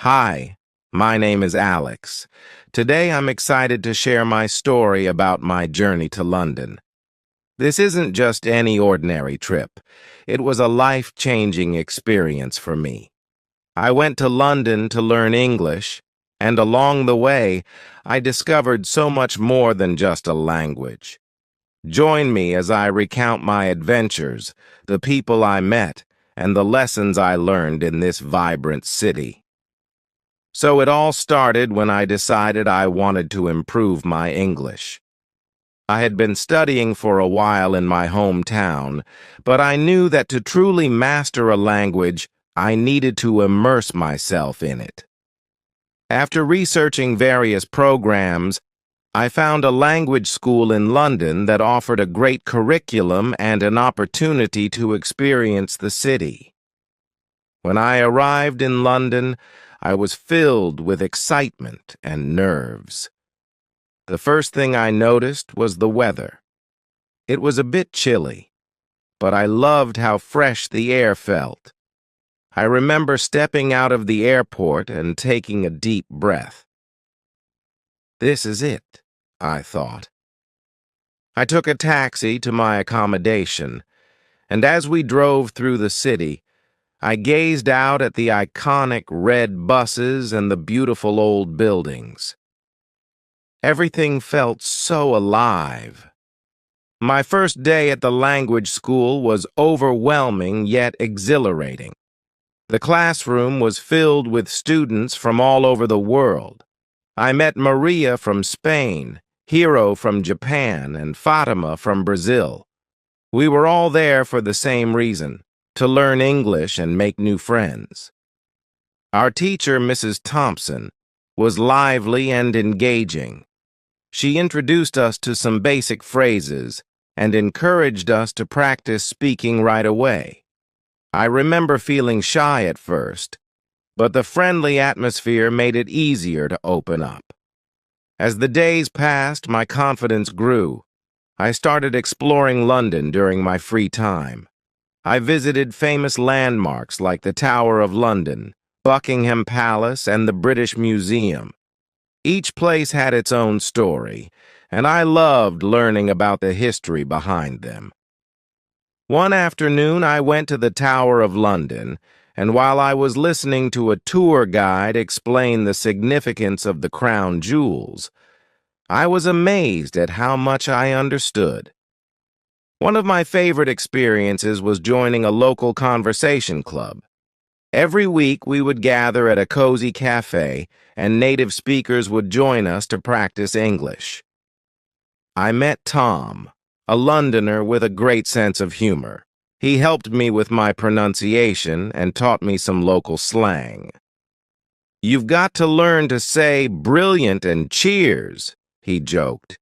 Hi, my name is Alex. Today I'm excited to share my story about my journey to London. This isn't just any ordinary trip. It was a life-changing experience for me. I went to London to learn English, and along the way, I discovered so much more than just a language. Join me as I recount my adventures, the people I met, and the lessons I learned in this vibrant city. So it all started when I decided I wanted to improve my English. I had been studying for a while in my hometown, but I knew that to truly master a language, I needed to immerse myself in it. After researching various programs, I found a language school in London that offered a great curriculum and an opportunity to experience the city. When I arrived in London, I was filled with excitement and nerves. The first thing I noticed was the weather. It was a bit chilly, but I loved how fresh the air felt. I remember stepping out of the airport and taking a deep breath. This is it, I thought. I took a taxi to my accommodation, and as we drove through the city, I gazed out at the iconic red buses and the beautiful old buildings. Everything felt so alive. My first day at the language school was overwhelming yet exhilarating. The classroom was filled with students from all over the world. I met Maria from Spain, Hiro from Japan, and Fatima from Brazil. We were all there for the same reason: to learn English and make new friends. Our teacher, Mrs. Thompson, was lively and engaging. She introduced us to some basic phrases and encouraged us to practice speaking right away. I remember feeling shy at first, but the friendly atmosphere made it easier to open up. As the days passed, my confidence grew. I started exploring London during my free time. I visited famous landmarks like the Tower of London, Buckingham Palace, and the British Museum. Each place had its own story, and I loved learning about the history behind them. One afternoon, I went to the Tower of London, and while I was listening to a tour guide explain the significance of the crown jewels, I was amazed at how much I understood. One of my favorite experiences was joining a local conversation club. Every week we would gather at a cozy cafe, and native speakers would join us to practice English. I met Tom, a Londoner with a great sense of humor. He helped me with my pronunciation and taught me some local slang. "You've got to learn to say brilliant and cheers," he joked.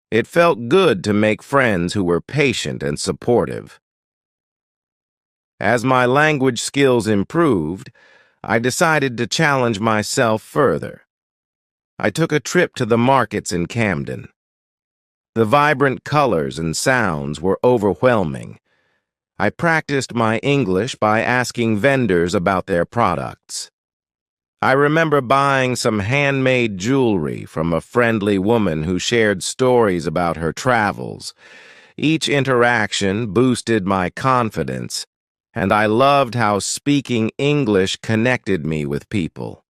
It felt good to make friends who were patient and supportive. As my language skills improved, I decided to challenge myself further. I took a trip to the markets in Camden. The vibrant colors and sounds were overwhelming. I practiced my English by asking vendors about their products. I remember buying some handmade jewelry from a friendly woman who shared stories about her travels. Each interaction boosted my confidence, and I loved how speaking English connected me with people.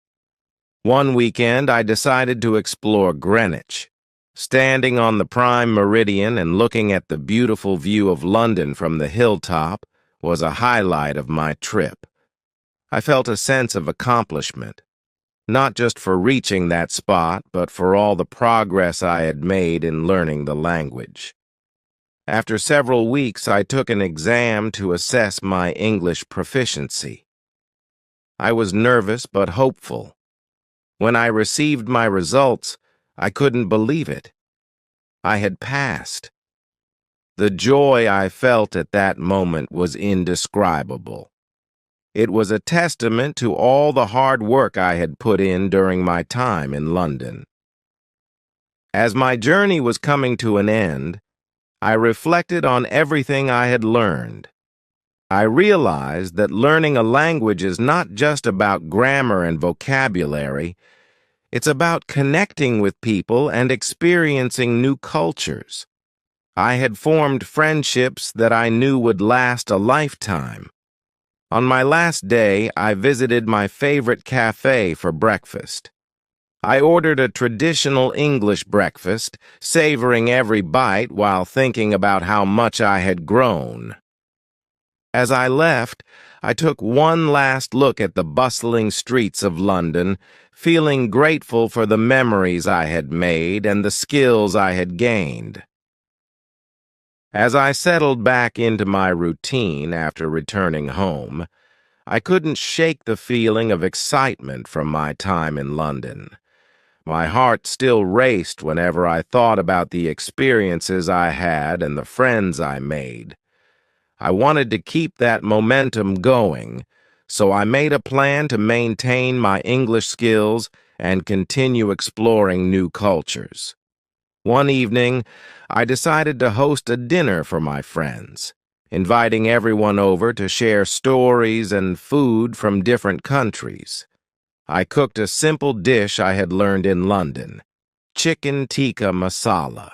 One weekend, I decided to explore Greenwich. Standing on the prime meridian and looking at the beautiful view of London from the hilltop was a highlight of my trip. I felt a sense of accomplishment, not just for reaching that spot, but for all the progress I had made in learning the language. After several weeks, I took an exam to assess my English proficiency. I was nervous but hopeful. When I received my results, I couldn't believe it. I had passed. The joy I felt at that moment was indescribable. It was a testament to all the hard work I had put in during my time in London. As my journey was coming to an end, I reflected on everything I had learned. I realized that learning a language is not just about grammar and vocabulary. It's about connecting with people and experiencing new cultures. I had formed friendships that I knew would last a lifetime. On my last day, I visited my favorite cafe for breakfast. I ordered a traditional English breakfast, savoring every bite while thinking about how much I had grown. As I left, I took one last look at the bustling streets of London, feeling grateful for the memories I had made and the skills I had gained. As I settled back into my routine after returning home, I couldn't shake the feeling of excitement from my time in London. My heart still raced whenever I thought about the experiences I had and the friends I made. I wanted to keep that momentum going, so I made a plan to maintain my English skills and continue exploring new cultures. One evening, I decided to host a dinner for my friends, inviting everyone over to share stories and food from different countries. I cooked a simple dish I had learned in London, chicken tikka masala.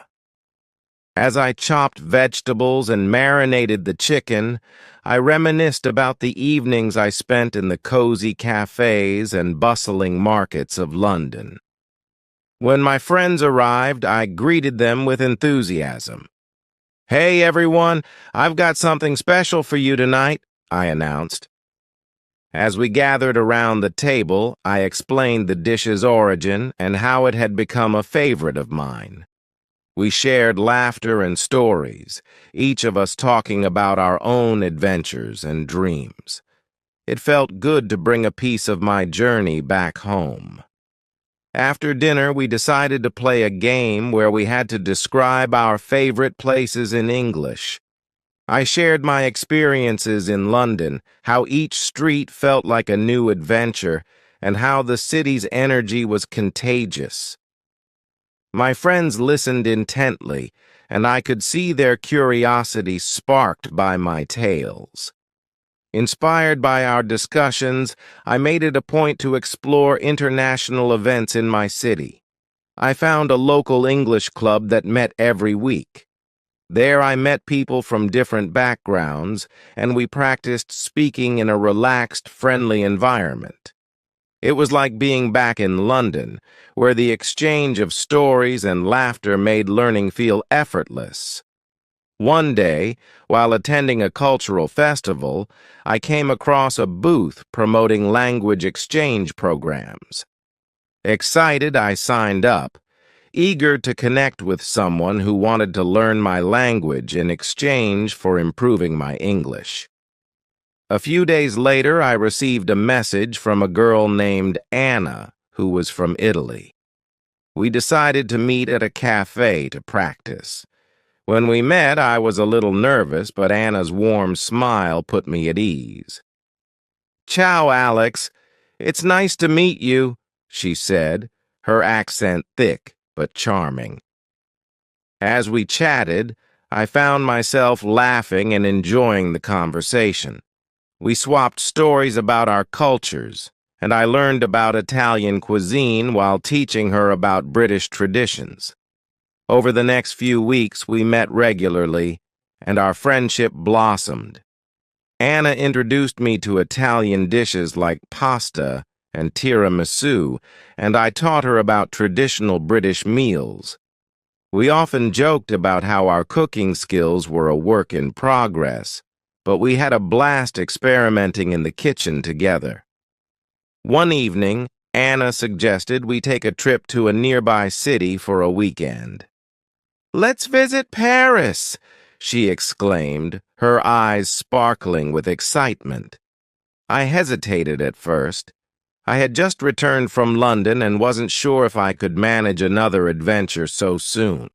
As I chopped vegetables and marinated the chicken, I reminisced about the evenings I spent in the cozy cafes and bustling markets of London. When my friends arrived, I greeted them with enthusiasm. "Hey, everyone, I've got something special for you tonight," I announced. As we gathered around the table, I explained the dish's origin and how it had become a favorite of mine. We shared laughter and stories, each of us talking about our own adventures and dreams. It felt good to bring a piece of my journey back home. After dinner, we decided to play a game where we had to describe our favorite places in English. I shared my experiences in London, how each street felt like a new adventure, and how the city's energy was contagious. My friends listened intently, and I could see their curiosity sparked by my tales. Inspired by our discussions, I made it a point to explore international events in my city. I found a local English club that met every week. There I met people from different backgrounds, and we practiced speaking in a relaxed, friendly environment. It was like being back in London, where the exchange of stories and laughter made learning feel effortless. One day, while attending a cultural festival, I came across a booth promoting language exchange programs. Excited, I signed up, eager to connect with someone who wanted to learn my language in exchange for improving my English. A few days later, I received a message from a girl named Anna, who was from Italy. We decided to meet at a cafe to practice. When we met, I was a little nervous, but Anna's warm smile put me at ease. "Ciao, Alex. It's nice to meet you," she said, her accent thick but charming. As we chatted, I found myself laughing and enjoying the conversation. We swapped stories about our cultures, and I learned about Italian cuisine while teaching her about British traditions. Over the next few weeks, we met regularly, and our friendship blossomed. Anna introduced me to Italian dishes like pasta and tiramisu, and I taught her about traditional British meals. We often joked about how our cooking skills were a work in progress, but we had a blast experimenting in the kitchen together. One evening, Anna suggested we take a trip to a nearby city for a weekend. "Let's visit Paris," she exclaimed, her eyes sparkling with excitement. I hesitated at first. I had just returned from London and wasn't sure if I could manage another adventure so soon.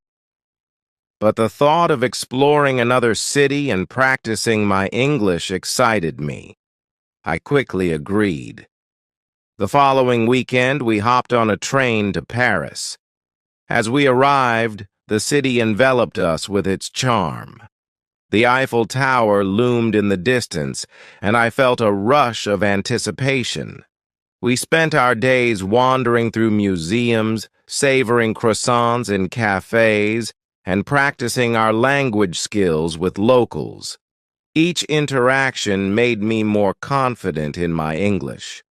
But the thought of exploring another city and practicing my English excited me. I quickly agreed. The following weekend, we hopped on a train to Paris. As we arrived, the city enveloped us with its charm. The Eiffel Tower loomed in the distance, and I felt a rush of anticipation. We spent our days wandering through museums, savoring croissants in cafes, and practicing our language skills with locals. Each interaction made me more confident in my English.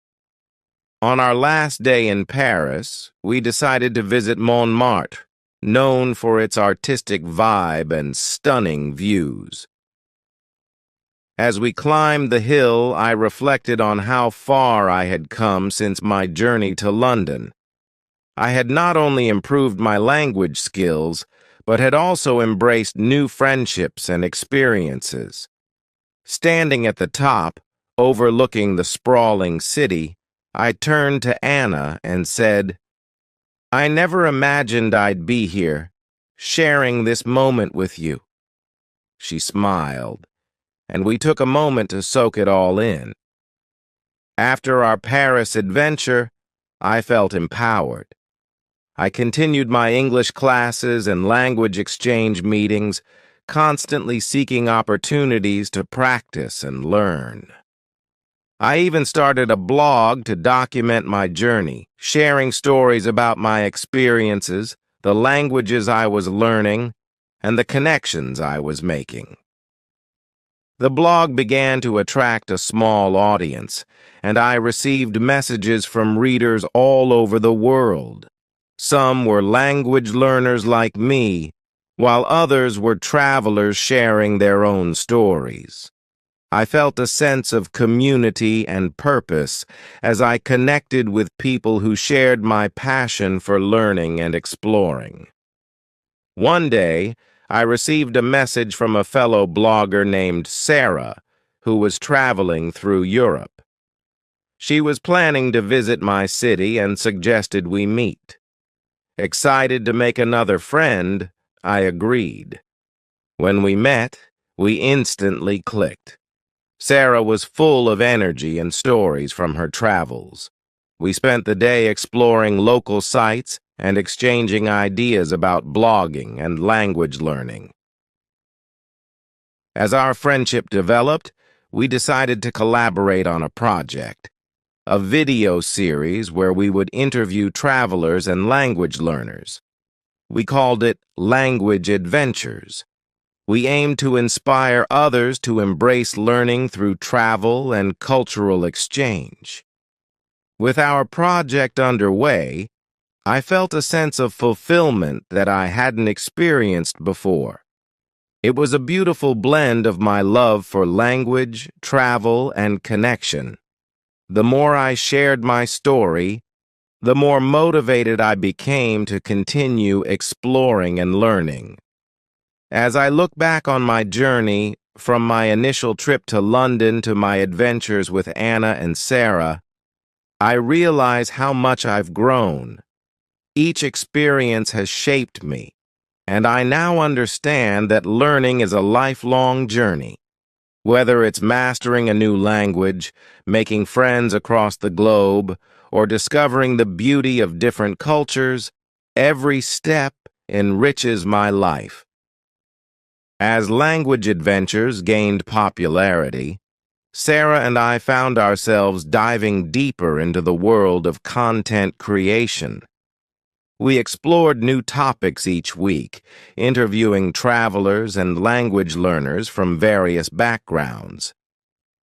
On our last day in Paris, we decided to visit Montmartre, known for its artistic vibe and stunning views. As we climbed the hill, I reflected on how far I had come since my journey to London. I had not only improved my language skills, but had also embraced new friendships and experiences. Standing at the top, overlooking the sprawling city, I turned to Anna and said, "I never imagined I'd be here, sharing this moment with you." She smiled, and we took a moment to soak it all in. After our Paris adventure, I felt empowered. I continued my English classes and language exchange meetings, constantly seeking opportunities to practice and learn. I even started a blog to document my journey, sharing stories about my experiences, the languages I was learning, and the connections I was making. The blog began to attract a small audience, and I received messages from readers all over the world. Some were language learners like me, while others were travelers sharing their own stories. I felt a sense of community and purpose as I connected with people who shared my passion for learning and exploring. One day, I received a message from a fellow blogger named Sarah, who was traveling through Europe. She was planning to visit my city and suggested we meet. Excited to make another friend, I agreed. When we met, we instantly clicked. Sarah was full of energy and stories from her travels. We spent the day exploring local sites and exchanging ideas about blogging and language learning. As our friendship developed, we decided to collaborate on a project, a video series where we would interview travelers and language learners. We called it Language Adventures. We aimed to inspire others to embrace learning through travel and cultural exchange. With our project underway, I felt a sense of fulfillment that I hadn't experienced before. It was a beautiful blend of my love for language, travel, and connection. The more I shared my story, the more motivated I became to continue exploring and learning. As I look back on my journey, from my initial trip to London to my adventures with Anna and Sarah, I realize how much I've grown. Each experience has shaped me, and I now understand that learning is a lifelong journey. Whether it's mastering a new language, making friends across the globe, or discovering the beauty of different cultures, every step enriches my life. As language adventures gained popularity, Sarah and I found ourselves diving deeper into the world of content creation. We explored new topics each week, interviewing travelers and language learners from various backgrounds.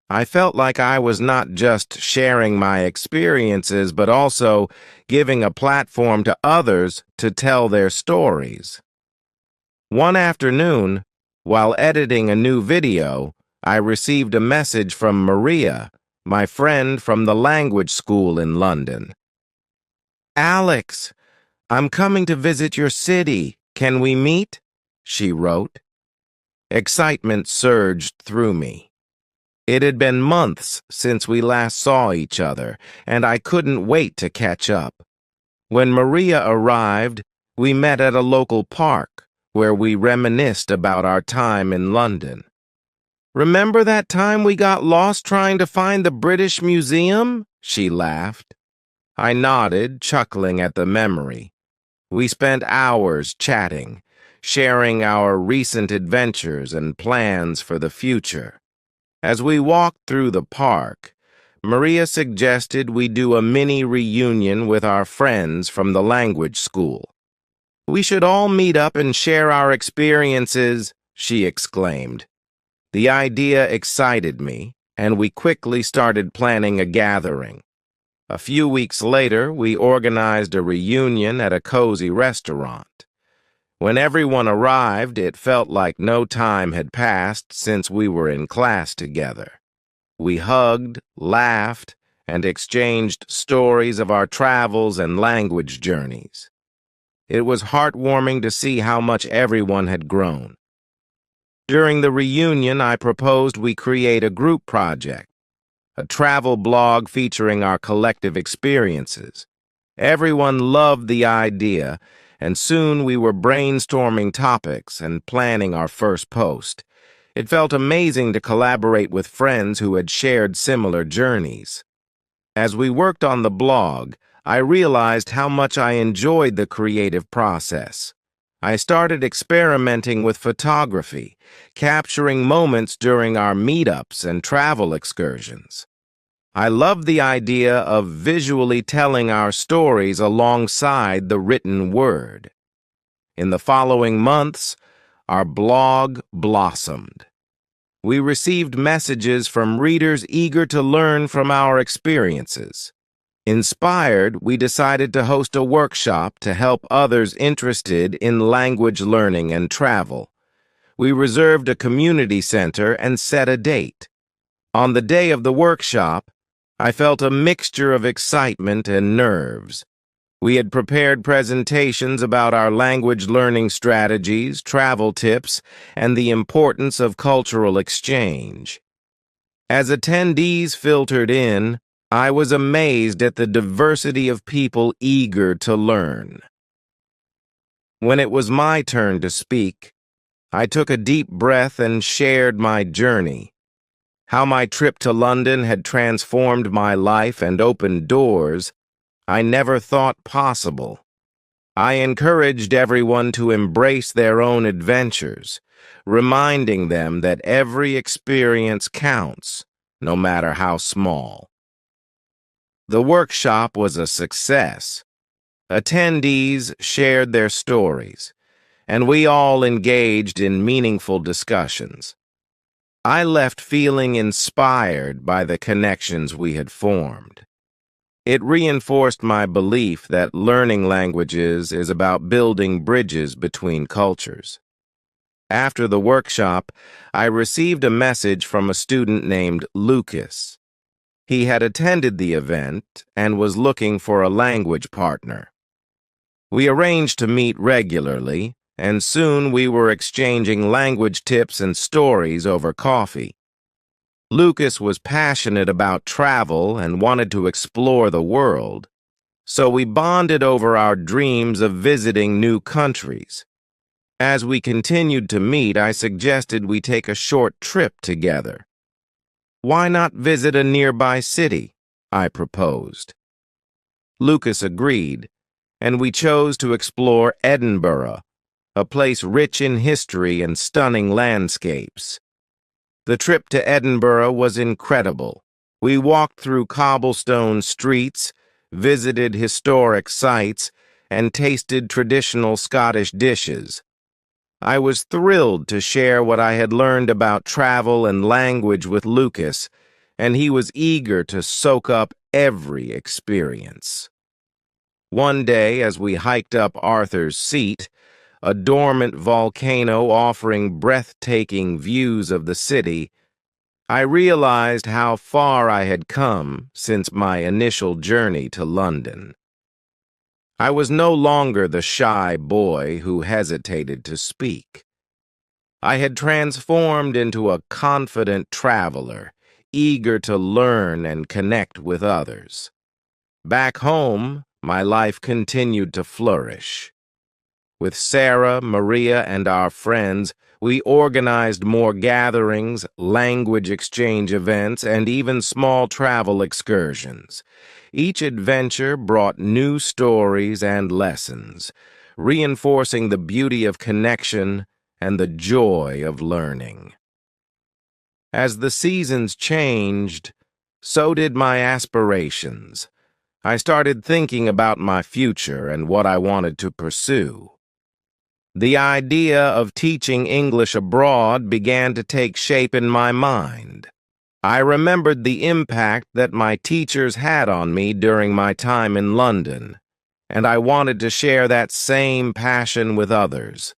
I felt like I was not just sharing my experiences, but also giving a platform to others to tell their stories. One afternoon, while editing a new video, I received a message from Maria, my friend from the language school in London. "Alex, I'm coming to visit your city. Can we meet?" she wrote. Excitement surged through me. It had been months since we last saw each other, and I couldn't wait to catch up. When Maria arrived, we met at a local park, where we reminisced about our time in London. "Remember that time we got lost trying to find the British Museum?" she laughed. I nodded, chuckling at the memory. We spent hours chatting, sharing our recent adventures and plans for the future. As we walked through the park, Maria suggested we do a mini reunion with our friends from the language school. "We should all meet up and share our experiences," she exclaimed. The idea excited me, and we quickly started planning a gathering. A few weeks later, we organized a reunion at a cozy restaurant. When everyone arrived, it felt like no time had passed since we were in class together. We hugged, laughed, and exchanged stories of our travels and language journeys. It was heartwarming to see how much everyone had grown. During the reunion, I proposed we create a group project, a travel blog featuring our collective experiences. Everyone loved the idea, and soon we were brainstorming topics and planning our first post. It felt amazing to collaborate with friends who had shared similar journeys. As we worked on the blog, I realized how much I enjoyed the creative process. I started experimenting with photography, capturing moments during our meetups and travel excursions. I loved the idea of visually telling our stories alongside the written word. In the following months, our blog blossomed. We received messages from readers eager to learn from our experiences. Inspired, we decided to host a workshop to help others interested in language learning and travel. We reserved a community center and set a date. On the day of the workshop, I felt a mixture of excitement and nerves. We had prepared presentations about our language learning strategies, travel tips, and the importance of cultural exchange. As attendees filtered in, I was amazed at the diversity of people eager to learn. When it was my turn to speak, I took a deep breath and shared my journey, how my trip to London had transformed my life and opened doors I never thought possible. I encouraged everyone to embrace their own adventures, reminding them that every experience counts, no matter how small. The workshop was a success. Attendees shared their stories, and we all engaged in meaningful discussions. I left feeling inspired by the connections we had formed. It reinforced my belief that learning languages is about building bridges between cultures. After the workshop, I received a message from a student named Lucas. He had attended the event and was looking for a language partner. We arranged to meet regularly, and soon we were exchanging language tips and stories over coffee. Lucas was passionate about travel and wanted to explore the world, so we bonded over our dreams of visiting new countries. As we continued to meet, I suggested we take a short trip together. "Why not visit a nearby city?" I proposed. Lucas agreed, and we chose to explore Edinburgh, a place rich in history and stunning landscapes. The trip to Edinburgh was incredible. We walked through cobblestone streets, visited historic sites, and tasted traditional Scottish dishes. I was thrilled to share what I had learned about travel and language with Lucas, and he was eager to soak up every experience. One day, as we hiked up Arthur's Seat, a dormant volcano offering breathtaking views of the city, I realized how far I had come since my initial journey to London. I was no longer the shy boy who hesitated to speak. I had transformed into a confident traveler, eager to learn and connect with others. Back home, my life continued to flourish. With Sarah, Maria, and our friends, we organized more gatherings, language exchange events, and even small travel excursions. Each adventure brought new stories and lessons, reinforcing the beauty of connection and the joy of learning. As the seasons changed, so did my aspirations. I started thinking about my future and what I wanted to pursue. The idea of teaching English abroad began to take shape in my mind. I remembered the impact that my teachers had on me during my time in London, and I wanted to share that same passion with others.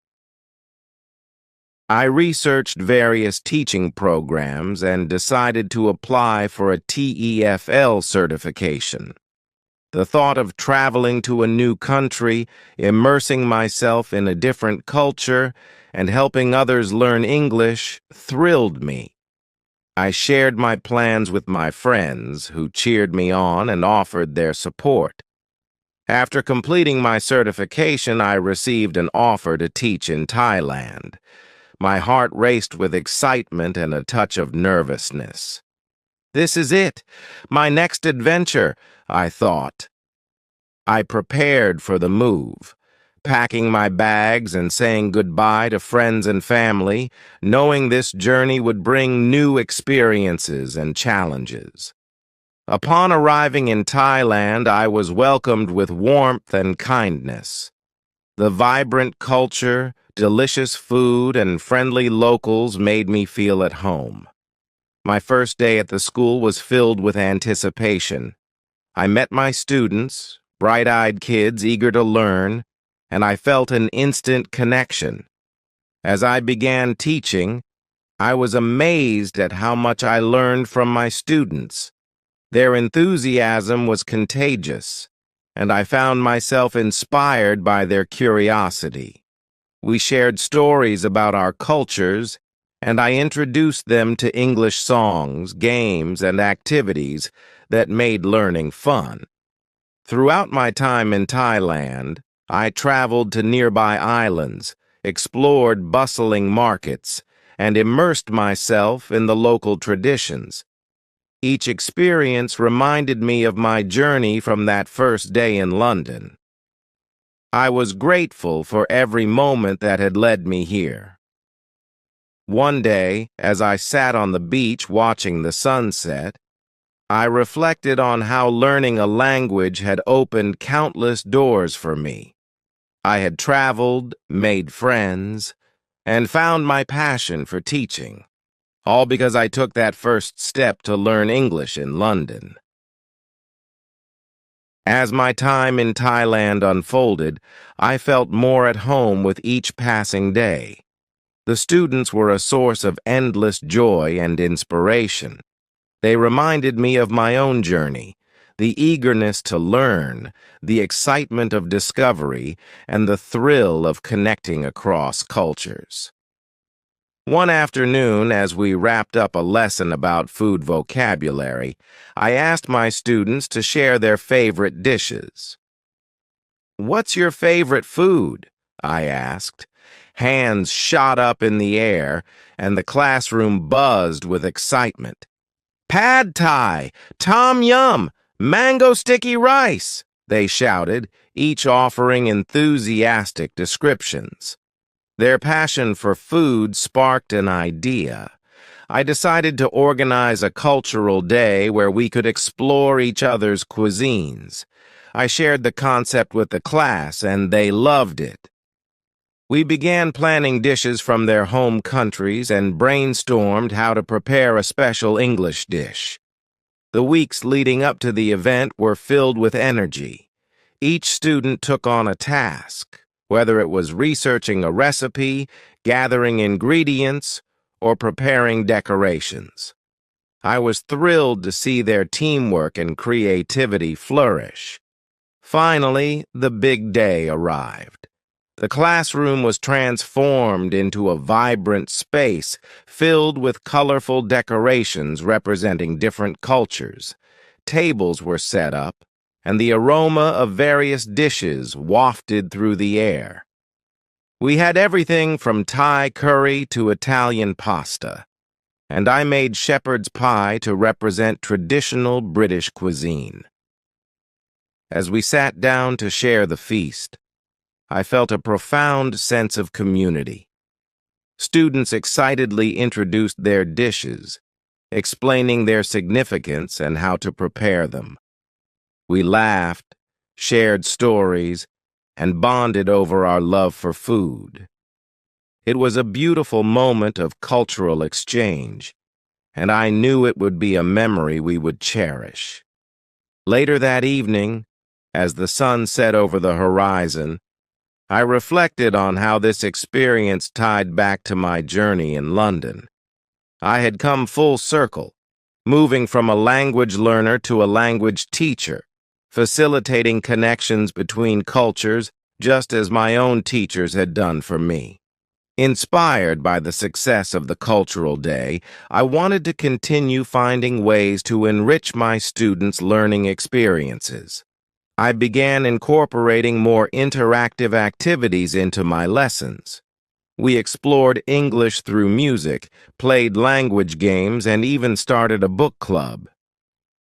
I researched various teaching programs and decided to apply for a TEFL certification. The thought of traveling to a new country, immersing myself in a different culture, and helping others learn English thrilled me. I shared my plans with my friends, who cheered me on and offered their support. After completing my certification, I received an offer to teach in Thailand. My heart raced with excitement and a touch of nervousness. This is it, my next adventure, I thought. I prepared for the move, packing my bags and saying goodbye to friends and family, knowing this journey would bring new experiences and challenges. Upon arriving in Thailand, I was welcomed with warmth and kindness. The vibrant culture, delicious food, and friendly locals made me feel at home. My first day at the school was filled with anticipation. I met my students, bright-eyed kids eager to learn, and I felt an instant connection. As I began teaching, I was amazed at how much I learned from my students. Their enthusiasm was contagious, and I found myself inspired by their curiosity. We shared stories about our cultures, and I introduced them to English songs, games, and activities that made learning fun. Throughout my time in Thailand, I traveled to nearby islands, explored bustling markets, and immersed myself in the local traditions. Each experience reminded me of my journey from that first day in London. I was grateful for every moment that had led me here. One day, as I sat on the beach watching the sunset, I reflected on how learning a language had opened countless doors for me. I had traveled, made friends, and found my passion for teaching, all because I took that first step to learn English in London. As my time in Thailand unfolded, I felt more at home with each passing day. The students were a source of endless joy and inspiration. They reminded me of my own journey, the eagerness to learn, the excitement of discovery, and the thrill of connecting across cultures. One afternoon, as we wrapped up a lesson about food vocabulary, I asked my students to share their favorite dishes. "What's your favorite food?" I asked. Hands shot up in the air, and the classroom buzzed with excitement. "Pad Thai, Tom Yum, mango sticky rice," they shouted, each offering enthusiastic descriptions. Their passion for food sparked an idea. I decided to organize a cultural day where we could explore each other's cuisines. I shared the concept with the class, and they loved it. We began planning dishes from their home countries and brainstormed how to prepare a special English dish. The weeks leading up to the event were filled with energy. Each student took on a task, whether it was researching a recipe, gathering ingredients, or preparing decorations. I was thrilled to see their teamwork and creativity flourish. Finally, the big day arrived. The classroom was transformed into a vibrant space filled with colorful decorations representing different cultures. Tables were set up, and the aroma of various dishes wafted through the air. We had everything from Thai curry to Italian pasta, and I made shepherd's pie to represent traditional British cuisine. As we sat down to share the feast, I felt a profound sense of community. Students excitedly introduced their dishes, explaining their significance and how to prepare them. We laughed, shared stories, and bonded over our love for food. It was a beautiful moment of cultural exchange, and I knew it would be a memory we would cherish. Later that evening, as the sun set over the horizon, I reflected on how this experience tied back to my journey in London. I had come full circle, moving from a language learner to a language teacher, facilitating connections between cultures just as my own teachers had done for me. Inspired by the success of the cultural day, I wanted to continue finding ways to enrich my students' learning experiences. I began incorporating more interactive activities into my lessons. We explored English through music, played language games, and even started a book club.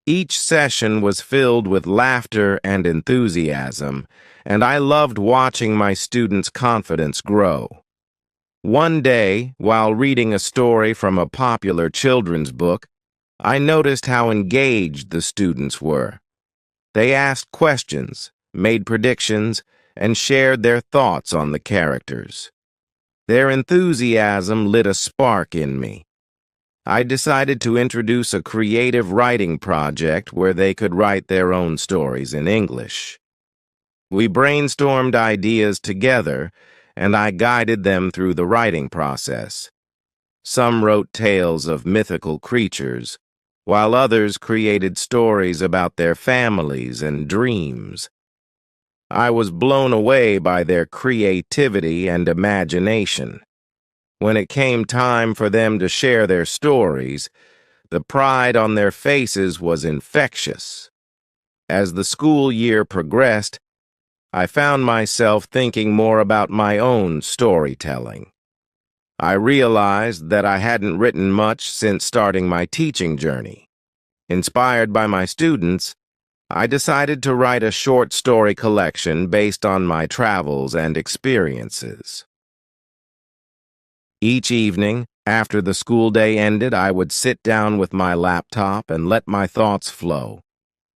Each session was filled with laughter and enthusiasm, and I loved watching my students' confidence grow. One day, while reading a story from a popular children's book, I noticed how engaged the students were. They asked questions, made predictions, and shared their thoughts on the characters. Their enthusiasm lit a spark in me. I decided to introduce a creative writing project where they could write their own stories in English. We brainstormed ideas together, and I guided them through the writing process. Some wrote tales of mythical creatures, while others created stories about their families and dreams. I was blown away by their creativity and imagination. When it came time for them to share their stories, the pride on their faces was infectious. As the school year progressed, I found myself thinking more about my own storytelling. I realized that I hadn't written much since starting my teaching journey. Inspired by my students, I decided to write a short story collection based on my travels and experiences. Each evening, after the school day ended, I would sit down with my laptop and let my thoughts flow.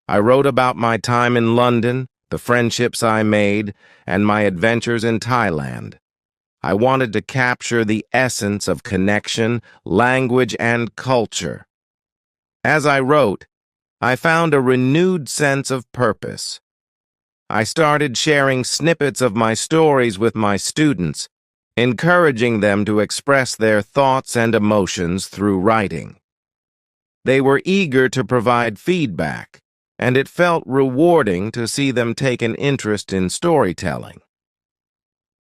I wrote about my time in London, the friendships I made, and my adventures in Thailand. I wanted to capture the essence of connection, language, and culture. As I wrote, I found a renewed sense of purpose. I started sharing snippets of my stories with my students, encouraging them to express their thoughts and emotions through writing. They were eager to provide feedback, and it felt rewarding to see them take an interest in storytelling.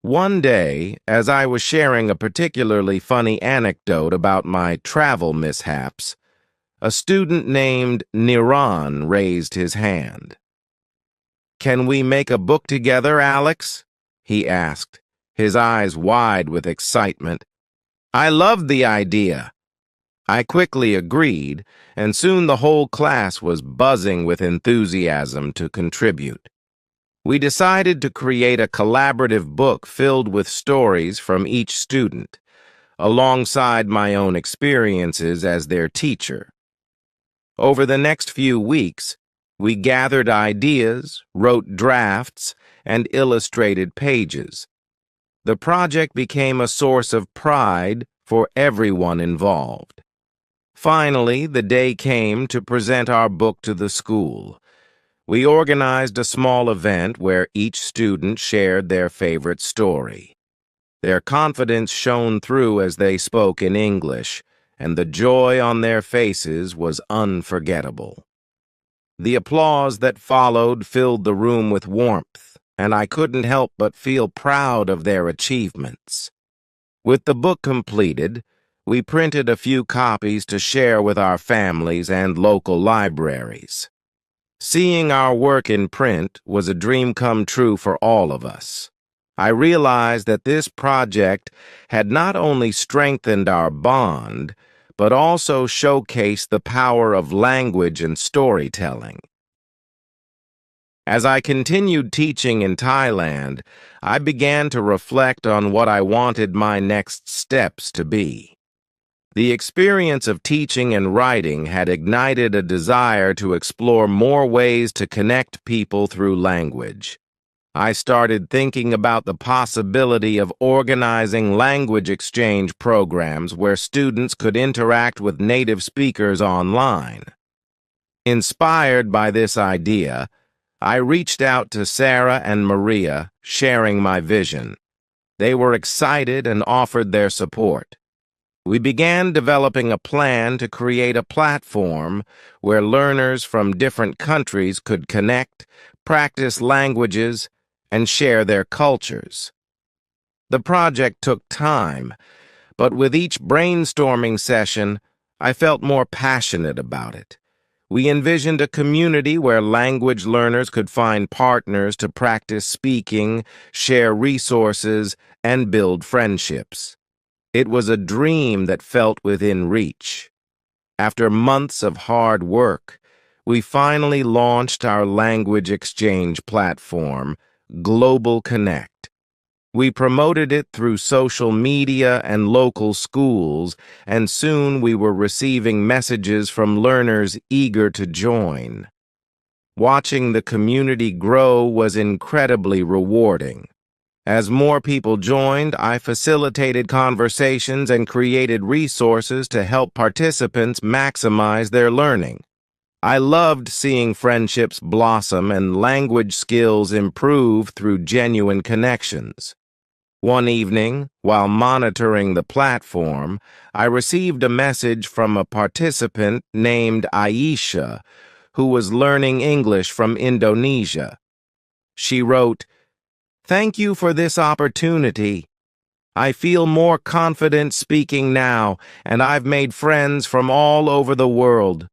One day, as I was sharing a particularly funny anecdote about my travel mishaps, a student named Niran raised his hand. "Can we make a book together, Alex?" he asked, his eyes wide with excitement. I loved the idea. I quickly agreed, and soon the whole class was buzzing with enthusiasm to contribute. We decided to create a collaborative book filled with stories from each student, alongside my own experiences as their teacher. Over the next few weeks, we gathered ideas, wrote drafts, and illustrated pages. The project became a source of pride for everyone involved. Finally, the day came to present our book to the school. We organized a small event where each student shared their favorite story. Their confidence shone through as they spoke in English, and the joy on their faces was unforgettable. The applause that followed filled the room with warmth, and I couldn't help but feel proud of their achievements. With the book completed, we printed a few copies to share with our families and local libraries. Seeing our work in print was a dream come true for all of us. I realized that this project had not only strengthened our bond, but also showcased the power of language and storytelling. As I continued teaching in Thailand, I began to reflect on what I wanted my next steps to be. The experience of teaching and writing had ignited a desire to explore more ways to connect people through language. I started thinking about the possibility of organizing language exchange programs where students could interact with native speakers online. Inspired by this idea, I reached out to Sarah and Maria, sharing my vision. They were excited and offered their support. We began developing a plan to create a platform where learners from different countries could connect, practice languages, and share their cultures. The project took time, but with each brainstorming session, I felt more passionate about it. We envisioned a community where language learners could find partners to practice speaking, share resources, and build friendships. It was a dream that felt within reach. After months of hard work, we finally launched our language exchange platform, Global Connect. We promoted it through social media and local schools, and soon we were receiving messages from learners eager to join. Watching the community grow was incredibly rewarding. As more people joined, I facilitated conversations and created resources to help participants maximize their learning. I loved seeing friendships blossom and language skills improve through genuine connections. One evening, while monitoring the platform, I received a message from a participant named Aisha, who was learning English from Indonesia. She wrote, "Thank you for this opportunity. I feel more confident speaking now, and I've made friends from all over the world."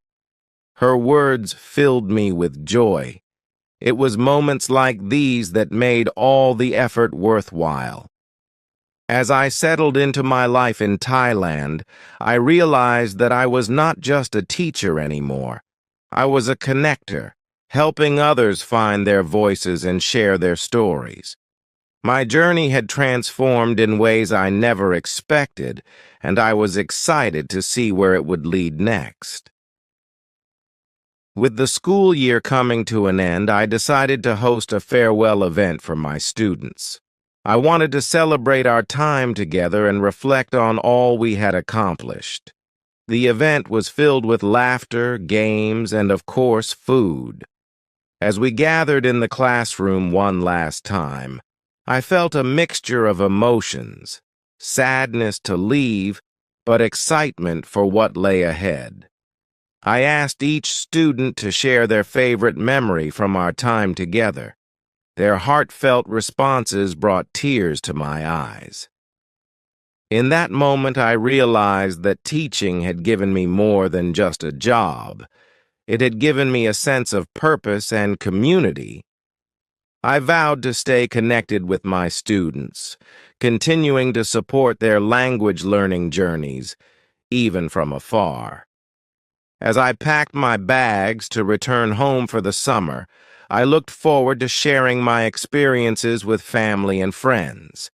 Her words filled me with joy. It was moments like these that made all the effort worthwhile. As I settled into my life in Thailand, I realized that I was not just a teacher anymore. I was a connector, helping others find their voices and share their stories. My journey had transformed in ways I never expected, and I was excited to see where it would lead next. With the school year coming to an end, I decided to host a farewell event for my students. I wanted to celebrate our time together and reflect on all we had accomplished. The event was filled with laughter, games, and of course, food. As we gathered in the classroom one last time, I felt a mixture of emotions, sadness to leave, but excitement for what lay ahead. I asked each student to share their favorite memory from our time together. Their heartfelt responses brought tears to my eyes. In that moment, I realized that teaching had given me more than just a job. It had given me a sense of purpose and community. I vowed to stay connected with my students, continuing to support their language learning journeys, even from afar. As I packed my bags to return home for the summer, I looked forward to sharing my experiences with family and friends.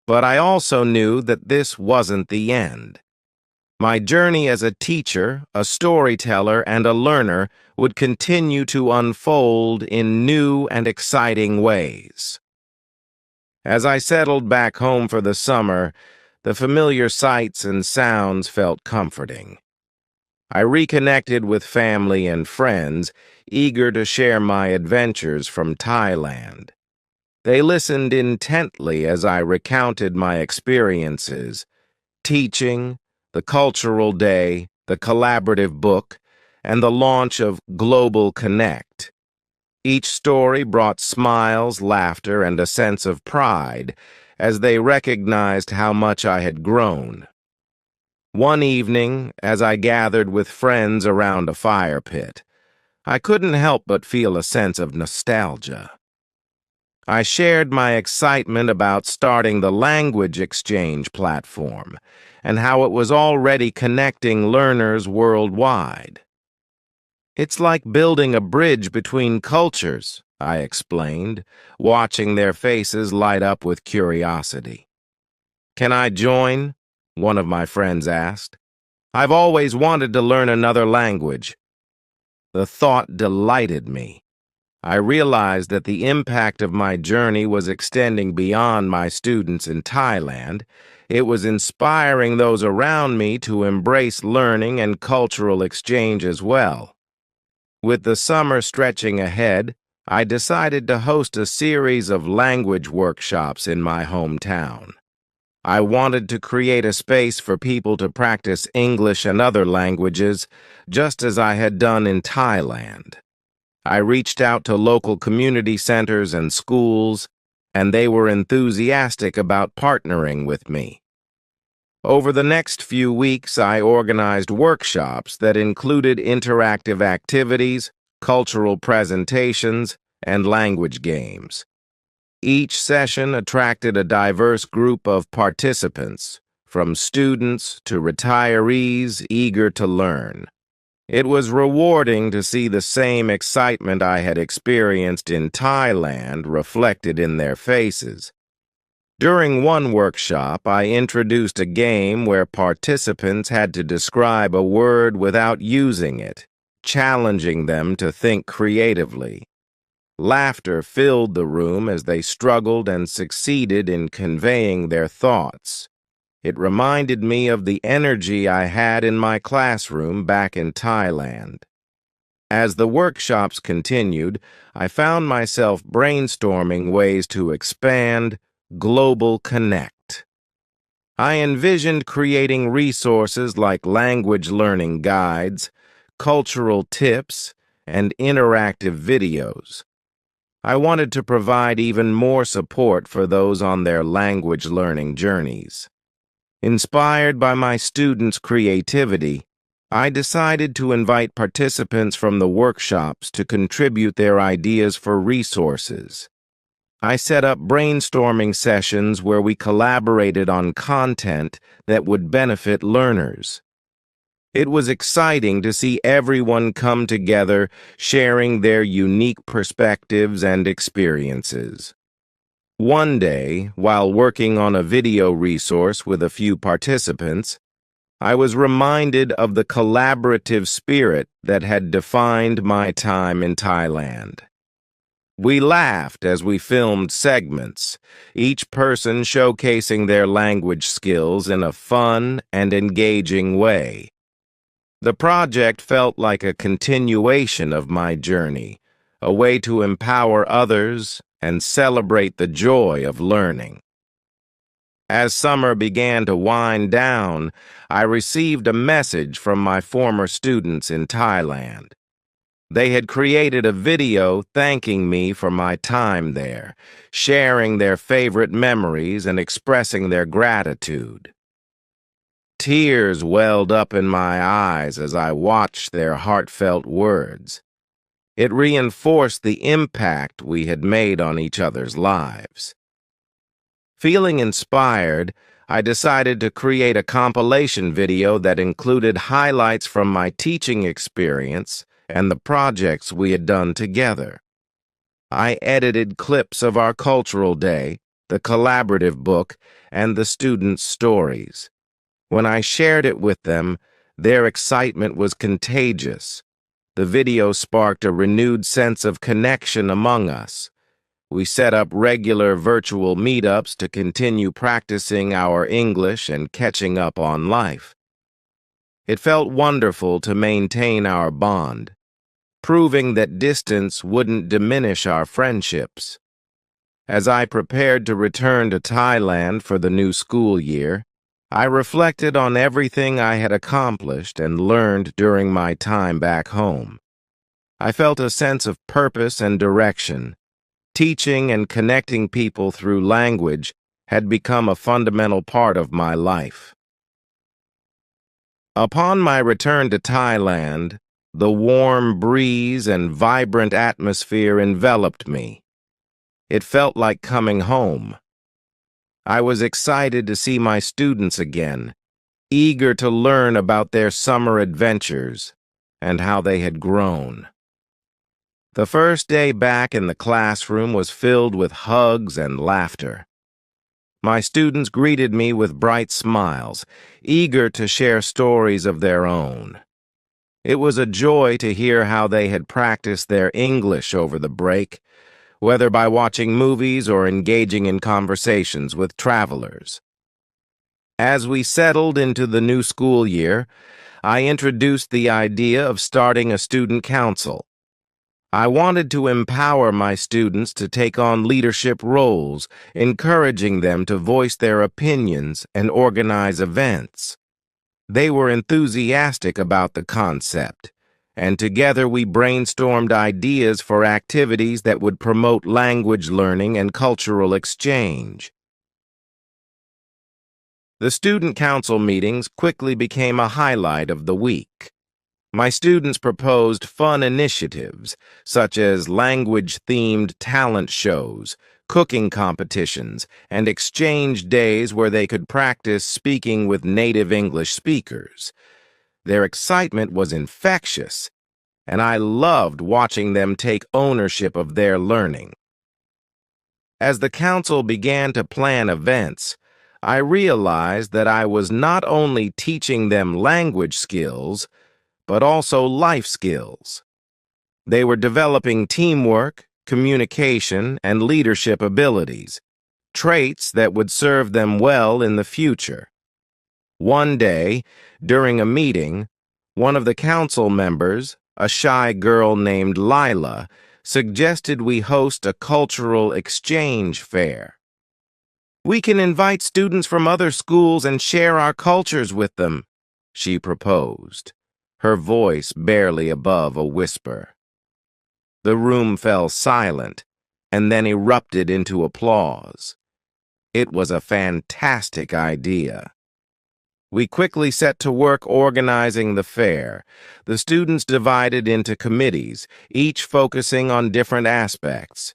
But I also knew that this wasn't the end. My journey as a teacher, a storyteller, and a learner would continue to unfold in new and exciting ways. As I settled back home for the summer, the familiar sights and sounds felt comforting. I reconnected with family and friends, eager to share my adventures from Thailand. They listened intently as I recounted my experiences, teaching, the cultural day, the collaborative book, and the launch of Global Connect. Each story brought smiles, laughter, and a sense of pride as they recognized how much I had grown. One evening, as I gathered with friends around a fire pit, I couldn't help but feel a sense of nostalgia. I shared my excitement about starting the language exchange platform and how it was already connecting learners worldwide. "It's like building a bridge between cultures," I explained, watching their faces light up with curiosity. "Can I join?" one of my friends asked. "I've always wanted to learn another language." The thought delighted me. I realized that the impact of my journey was extending beyond my students in Thailand. It was inspiring those around me to embrace learning and cultural exchange as well. With the summer stretching ahead, I decided to host a series of language workshops in my hometown. I wanted to create a space for people to practice English and other languages, just as I had done in Thailand. I reached out to local community centers and schools, and they were enthusiastic about partnering with me. Over the next few weeks, I organized workshops that included interactive activities, cultural presentations, and language games. Each session attracted a diverse group of participants, from students to retirees eager to learn. It was rewarding to see the same excitement I had experienced in Thailand reflected in their faces. During one workshop, I introduced a game where participants had to describe a word without using it, challenging them to think creatively. Laughter filled the room as they struggled and succeeded in conveying their thoughts. It reminded me of the energy I had in my classroom back in Thailand. As the workshops continued, I found myself brainstorming ways to expand global connect. I envisioned creating resources like language learning guides, cultural tips, and interactive videos. I wanted to provide even more support for those on their language learning journeys. Inspired by my students' creativity, I decided to invite participants from the workshops to contribute their ideas for resources. I set up brainstorming sessions where we collaborated on content that would benefit learners. It was exciting to see everyone come together, sharing their unique perspectives and experiences. One day, while working on a video resource with a few participants, I was reminded of the collaborative spirit that had defined my time in Thailand. We laughed as we filmed segments, each person showcasing their language skills in a fun and engaging way. The project felt like a continuation of my journey, a way to empower others and celebrate the joy of learning. As summer began to wind down, I received a message from my former students in Thailand. They had created a video thanking me for my time there, sharing their favorite memories and expressing their gratitude. Tears welled up in my eyes as I watched their heartfelt words. It reinforced the impact we had made on each other's lives. Feeling inspired, I decided to create a compilation video that included highlights from my teaching experience and the projects we had done together. I edited clips of our cultural day, the collaborative book, and the students' stories. When I shared it with them, their excitement was contagious. The video sparked a renewed sense of connection among us. We set up regular virtual meetups to continue practicing our English and catching up on life. It felt wonderful to maintain our bond, proving that distance wouldn't diminish our friendships. As I prepared to return to Thailand for the new school year, I reflected on everything I had accomplished and learned during my time back home. I felt a sense of purpose and direction. Teaching and connecting people through language had become a fundamental part of my life. Upon my return to Thailand, the warm breeze and vibrant atmosphere enveloped me. It felt like coming home. I was excited to see my students again, eager to learn about their summer adventures and how they had grown. The first day back in the classroom was filled with hugs and laughter. My students greeted me with bright smiles, eager to share stories of their own. It was a joy to hear how they had practiced their English over the break, whether by watching movies or engaging in conversations with travelers. As we settled into the new school year, I introduced the idea of starting a student council. I wanted to empower my students to take on leadership roles, encouraging them to voice their opinions and organize events. They were enthusiastic about the concept, and together we brainstormed ideas for activities that would promote language learning and cultural exchange. The student council meetings quickly became a highlight of the week. My students proposed fun initiatives, such as language-themed talent shows, cooking competitions, and exchange days where they could practice speaking with native English speakers. Their excitement was infectious, and I loved watching them take ownership of their learning. As the council began to plan events, I realized that I was not only teaching them language skills, but also life skills. They were developing teamwork, communication, and leadership abilities, traits that would serve them well in the future. One day, during a meeting, one of the council members, a shy girl named Lila, suggested we host a cultural exchange fair. "We can invite students from other schools and share our cultures with them," she proposed, her voice barely above a whisper. The room fell silent and then erupted into applause. It was a fantastic idea. We quickly set to work organizing the fair. The students divided into committees, each focusing on different aspects: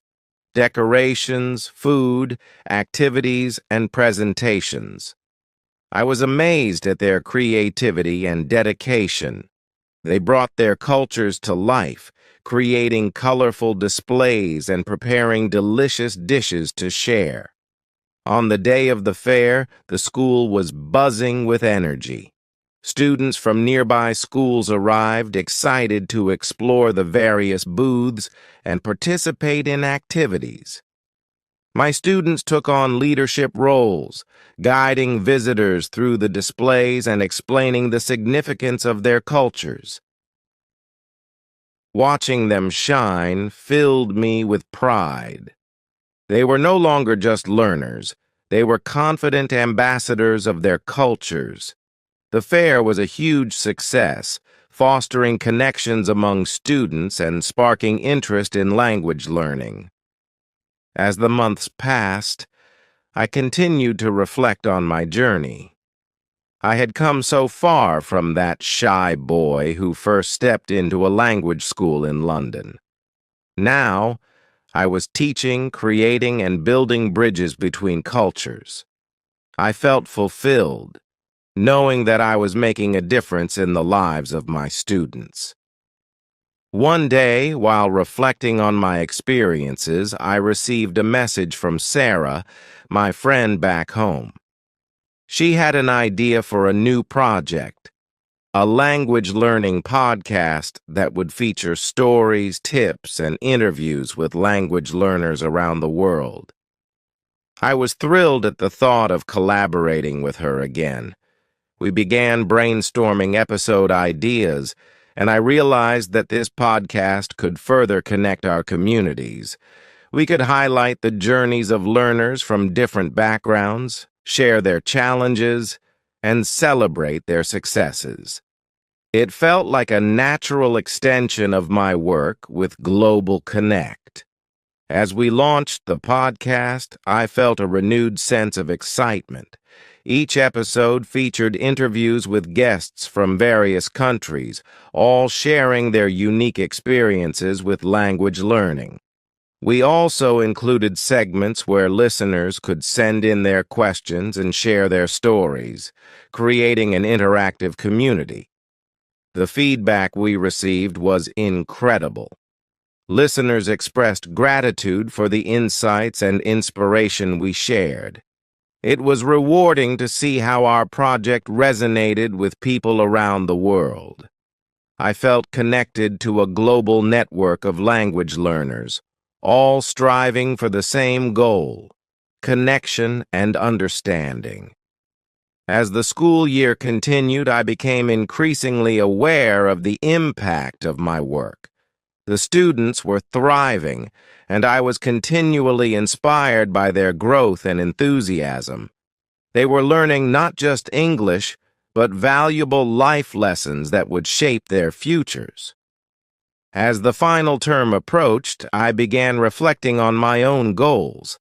decorations, food, activities, and presentations. I was amazed at their creativity and dedication. They brought their cultures to life, creating colorful displays and preparing delicious dishes to share. On the day of the fair, the school was buzzing with energy. Students from nearby schools arrived, excited to explore the various booths and participate in activities. My students took on leadership roles, guiding visitors through the displays and explaining the significance of their cultures. Watching them shine filled me with pride. They were no longer just learners. They were confident ambassadors of their cultures. The fair was a huge success, fostering connections among students and sparking interest in language learning. As the months passed, I continued to reflect on my journey. I had come so far from that shy boy who first stepped into a language school in London. Now, I was teaching, creating, and building bridges between cultures. I felt fulfilled, knowing that I was making a difference in the lives of my students. One day, while reflecting on my experiences, I received a message from Sarah, my friend back home. She had an idea for a new project, a language learning podcast that would feature stories, tips, and interviews with language learners around the world. I was thrilled at the thought of collaborating with her again. We began brainstorming episode ideas, and I realized that this podcast could further connect our communities. We could highlight the journeys of learners from different backgrounds, share their challenges, and celebrate their successes. It felt like a natural extension of my work with Global Connect. As we launched the podcast, I felt a renewed sense of excitement. Each episode featured interviews with guests from various countries, all sharing their unique experiences with language learning. We also included segments where listeners could send in their questions and share their stories, creating an interactive community. The feedback we received was incredible. Listeners expressed gratitude for the insights and inspiration we shared. It was rewarding to see how our project resonated with people around the world. I felt connected to a global network of language learners, all striving for the same goal: connection and understanding. As the school year continued, I became increasingly aware of the impact of my work. The students were thriving, and I was continually inspired by their growth and enthusiasm. They were learning not just English, but valuable life lessons that would shape their futures. As the final term approached, I began reflecting on my own goals.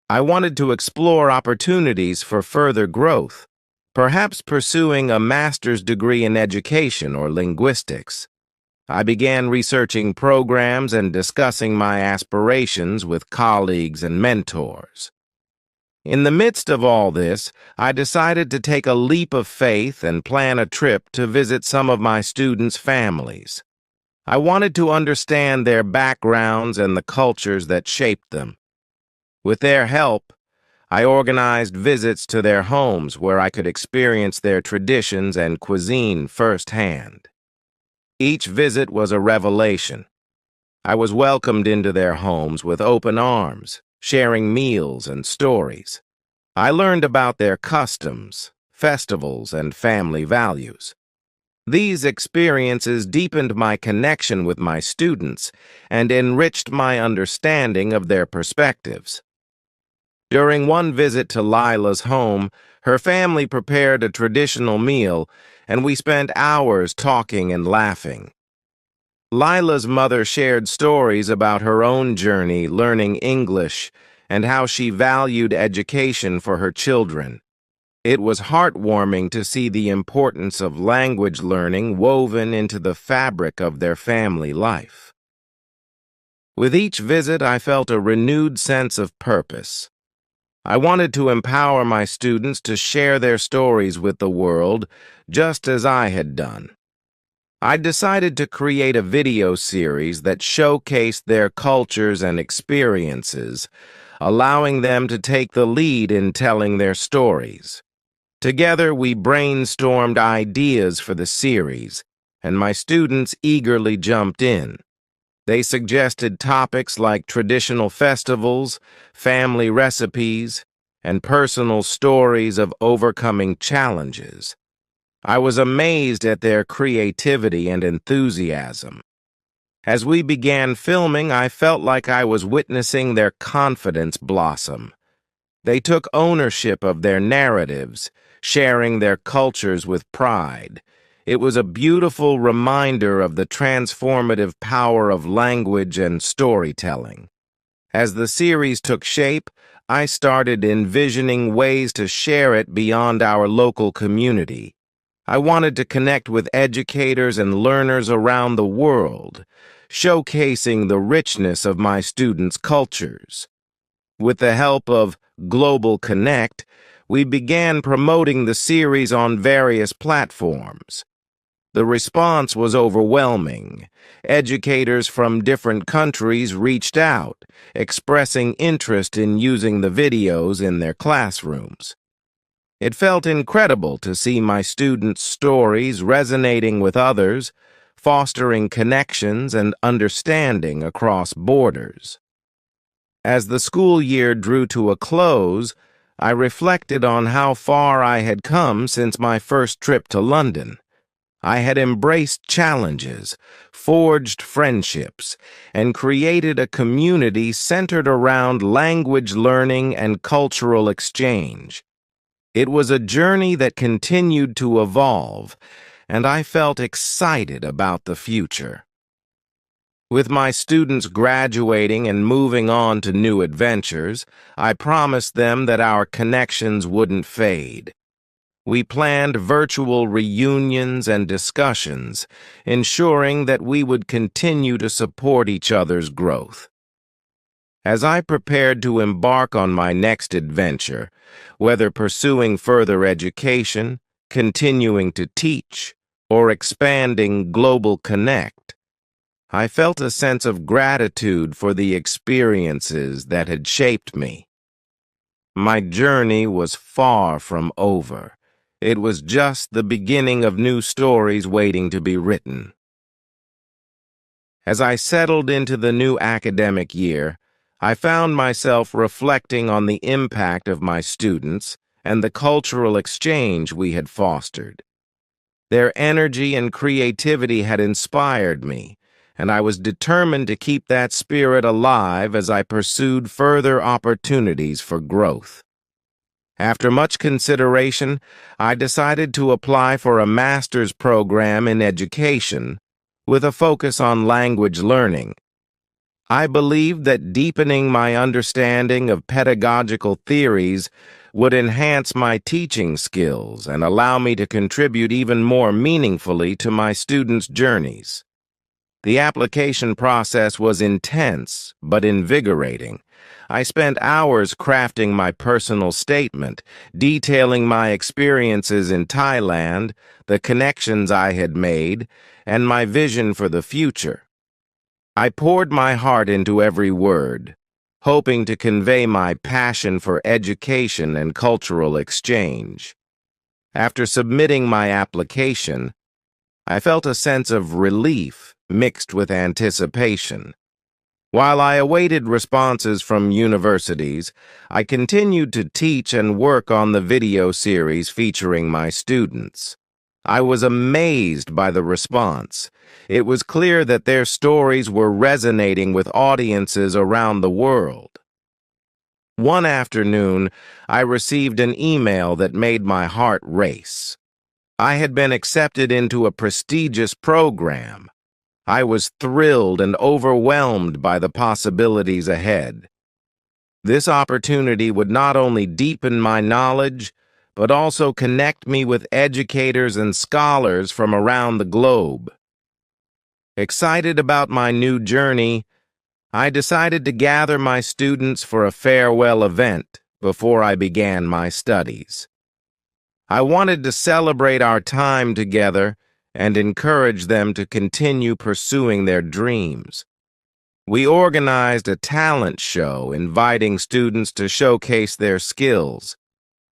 I wanted to explore opportunities for further growth, perhaps pursuing a master's degree in education or linguistics. I began researching programs and discussing my aspirations with colleagues and mentors. In the midst of all this, I decided to take a leap of faith and plan a trip to visit some of my students' families. I wanted to understand their backgrounds and the cultures that shaped them. With their help, I organized visits to their homes where I could experience their traditions and cuisine firsthand. Each visit was a revelation. I was welcomed into their homes with open arms, sharing meals and stories. I learned about their customs, festivals, and family values. These experiences deepened my connection with my students and enriched my understanding of their perspectives. During one visit to Lila's home, her family prepared a traditional meal, and we spent hours talking and laughing. Lila's mother shared stories about her own journey learning English and how she valued education for her children. It was heartwarming to see the importance of language learning woven into the fabric of their family life. With each visit, I felt a renewed sense of purpose. I wanted to empower my students to share their stories with the world, just as I had done. I decided to create a video series that showcased their cultures and experiences, allowing them to take the lead in telling their stories. Together, we brainstormed ideas for the series, and my students eagerly jumped in. They suggested topics like traditional festivals, family recipes, and personal stories of overcoming challenges. I was amazed at their creativity and enthusiasm. As we began filming, I felt like I was witnessing their confidence blossom. They took ownership of their narratives, sharing their cultures with pride. It was a beautiful reminder of the transformative power of language and storytelling. As the series took shape, I started envisioning ways to share it beyond our local community. I wanted to connect with educators and learners around the world, showcasing the richness of my students' cultures. With the help of Global Connect, we began promoting the series on various platforms. The response was overwhelming. Educators from different countries reached out, expressing interest in using the videos in their classrooms. It felt incredible to see my students' stories resonating with others, fostering connections and understanding across borders. As the school year drew to a close, I reflected on how far I had come since my first trip to London. I had embraced challenges, forged friendships, and created a community centered around language learning and cultural exchange. It was a journey that continued to evolve, and I felt excited about the future. With my students graduating and moving on to new adventures, I promised them that our connections wouldn't fade. We planned virtual reunions and discussions, ensuring that we would continue to support each other's growth. As I prepared to embark on my next adventure, whether pursuing further education, continuing to teach, or expanding Global Connect, I felt a sense of gratitude for the experiences that had shaped me. My journey was far from over. It was just the beginning of new stories waiting to be written. As I settled into the new academic year, I found myself reflecting on the impact of my students and the cultural exchange we had fostered. Their energy and creativity had inspired me, and I was determined to keep that spirit alive as I pursued further opportunities for growth. After much consideration, I decided to apply for a master's program in education with a focus on language learning. I believed that deepening my understanding of pedagogical theories would enhance my teaching skills and allow me to contribute even more meaningfully to my students' journeys. The application process was intense but invigorating. I spent hours crafting my personal statement, detailing my experiences in Thailand, the connections I had made, and my vision for the future. I poured my heart into every word, hoping to convey my passion for education and cultural exchange. After submitting my application, I felt a sense of relief mixed with anticipation. While I awaited responses from universities, I continued to teach and work on the video series featuring my students. I was amazed by the response. It was clear that their stories were resonating with audiences around the world. One afternoon, I received an email that made my heart race. I had been accepted into a prestigious program. I was thrilled and overwhelmed by the possibilities ahead. This opportunity would not only deepen my knowledge, but also connect me with educators and scholars from around the globe. Excited about my new journey, I decided to gather my students for a farewell event before I began my studies. I wanted to celebrate our time together and encourage them to continue pursuing their dreams. We organized a talent show inviting students to showcase their skills,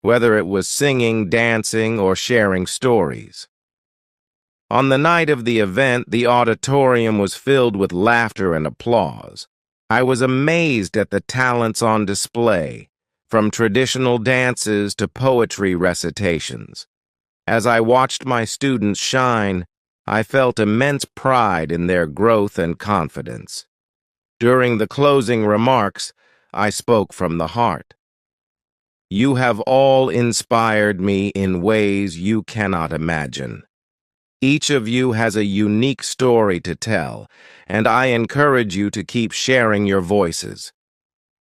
whether it was singing, dancing, or sharing stories. On the night of the event, the auditorium was filled with laughter and applause. I was amazed at the talents on display, from traditional dances to poetry recitations. As I watched my students shine, I felt immense pride in their growth and confidence. During the closing remarks, I spoke from the heart. You have all inspired me in ways you cannot imagine. Each of you has a unique story to tell, and I encourage you to keep sharing your voices.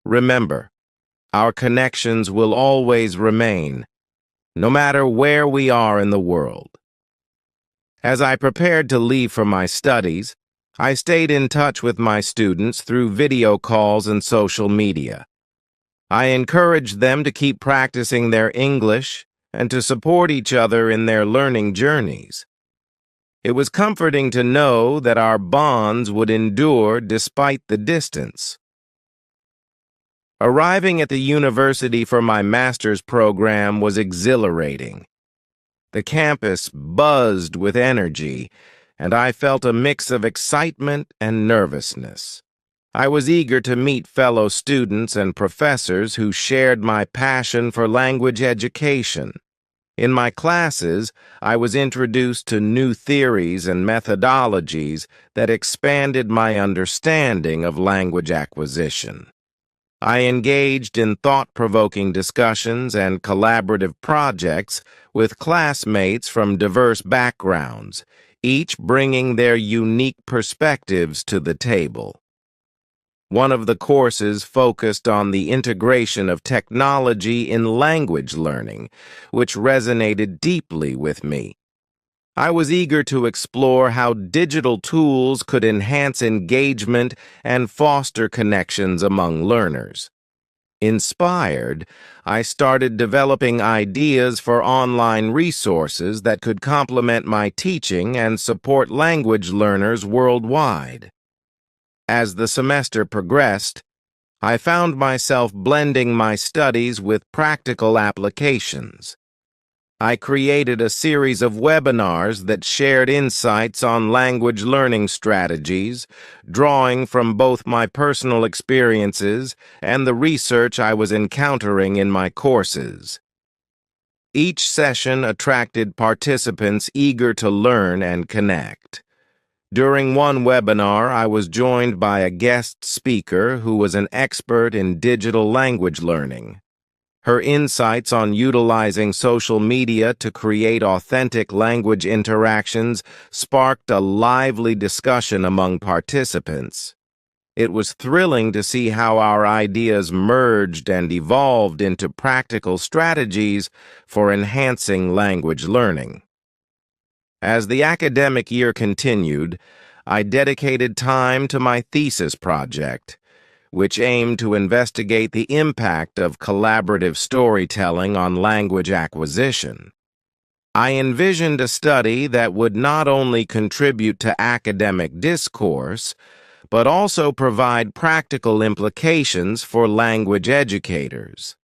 Remember, our connections will always remain, no matter where we are in the world. As I prepared to leave for my studies, I stayed in touch with my students through video calls and social media. I encouraged them to keep practicing their English and to support each other in their learning journeys. It was comforting to know that our bonds would endure despite the distance. Arriving at the university for my master's program was exhilarating. The campus buzzed with energy, and I felt a mix of excitement and nervousness. I was eager to meet fellow students and professors who shared my passion for language education. In my classes, I was introduced to new theories and methodologies that expanded my understanding of language acquisition. I engaged in thought-provoking discussions and collaborative projects with classmates from diverse backgrounds, each bringing their unique perspectives to the table. One of the courses focused on the integration of technology in language learning, which resonated deeply with me. I was eager to explore how digital tools could enhance engagement and foster connections among learners. Inspired, I started developing ideas for online resources that could complement my teaching and support language learners worldwide. As the semester progressed, I found myself blending my studies with practical applications. I created a series of webinars that shared insights on language learning strategies, drawing from both my personal experiences and the research I was encountering in my courses. Each session attracted participants eager to learn and connect. During one webinar, I was joined by a guest speaker who was an expert in digital language learning. Her insights on utilizing social media to create authentic language interactions sparked a lively discussion among participants. It was thrilling to see how our ideas merged and evolved into practical strategies for enhancing language learning. As the academic year continued, I dedicated time to my thesis project, which aimed to investigate the impact of collaborative storytelling on language acquisition. I envisioned a study that would not only contribute to academic discourse, but also provide practical implications for language educators.